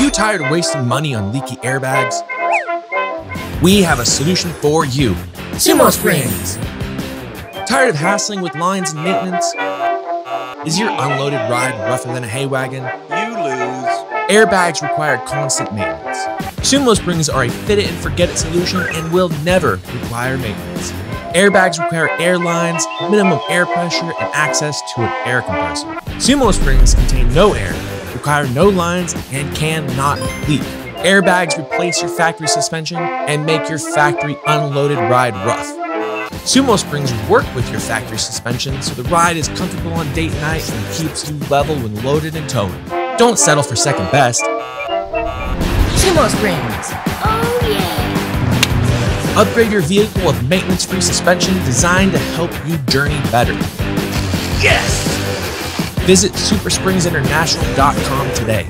you tired of wasting money on leaky airbags? We have a solution for you. SumoSprings! Tired of hassling with lines and maintenance? Is your unloaded ride rougher than a hay wagon? You lose. Airbags require constant maintenance. SumoSprings are a fit-it-and-forget-it solution and will never require maintenance. Airbags require air lines, minimum air pressure, and access to an air compressor. SumoSprings contain no air, require no lines, and cannot leak. Airbags replace your factory suspension and make your factory unloaded ride rough. SumoSprings work with your factory suspension so the ride is comfortable on date night and keeps you level when loaded and towing. Don't settle for second best. SumoSprings! Oh yeah! Upgrade your vehicle with maintenance-free suspension designed to help you journey better. Yes! Visit SuperSpringsinternational.com today.